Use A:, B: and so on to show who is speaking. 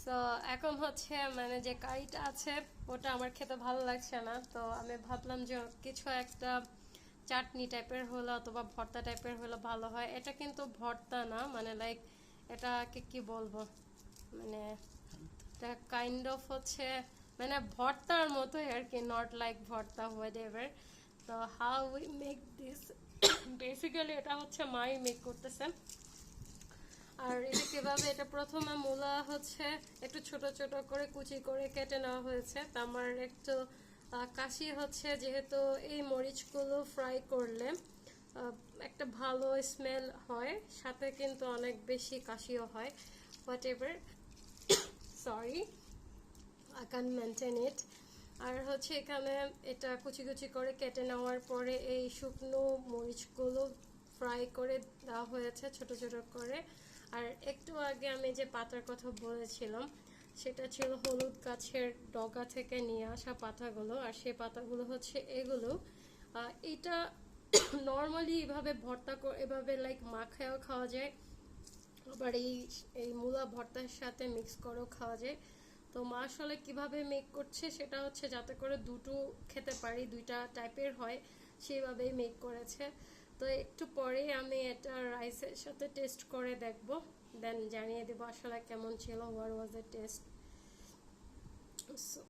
A: So এখন হচ্ছে মানে যে কারিটা আছে ওটা আমার খেতে ভালো লাগছে না, তো আমি ভাবলাম যে কিছু একটা চাটনি টাইপের হলো অথবা ভর্তা টাইপের হলো ভালো হয়। এটা কিন্তু ভর্তা না, মানে লাইক এটাকে কি বলবো, মানে এটা কাইন্ড অফ হচ্ছে মানে ভর্তার মতোই আর কি, নট লাইক ভর্তা হোয়াট এভার। তো how we make this, basically এটা হচ্ছে মাই মেক করতেছে। আর এটা কিভাবে, এটা প্রথমে মূলা হচ্ছে একটু ছোট ছোট করে কুচি করে কেটে নেওয়া হয়েছে। তা আমার একটু কাশি হচ্ছে, যেহেতু এই মরিচগুলো ফ্রাই করলে একটা ভালো স্মেল হয়, সাথে কিন্তু অনেক বেশি কাশিও হয়, whatever, sorry, I can maintain it. আর হচ্ছে এখানে এটা কুচি কুচি করে কেটে নেওয়ার পরে এই শুকনো মরিচগুলো ফ্রাই করে দেওয়া হয়েছে ছোট ছোট করে। আর একটু আগে আমি যে পাতার কথা বলেছিলাম সেটা ছিল হলুদ গাছের ডগা থেকে নিয়ে আসা পাতাগুলো, আর সেই পাতাগুলো হচ্ছে এগুলো। এটা নর্মালি এভাবে ভর্তা এভাবে লাইক মাখায়ও খাওয়া যায়, আবার এই এই মূলা ভর্তার সাথে মিক্স করেও খাওয়া যায়। তো মা আসলে কিভাবে মেক করছে সেটা হচ্ছে যাতে করে দুটো খেতে পারি, দুইটা টাইপের হয়, সেইভাবেই মেক করেছে। তো একটু পরে আমি এটা রাইসের সাথে টেস্ট করে দেখব, দেন জানিয়ে দেবো আসলে কেমন ছিল, হোয়াট ওয়াজ দ্য টেস্ট।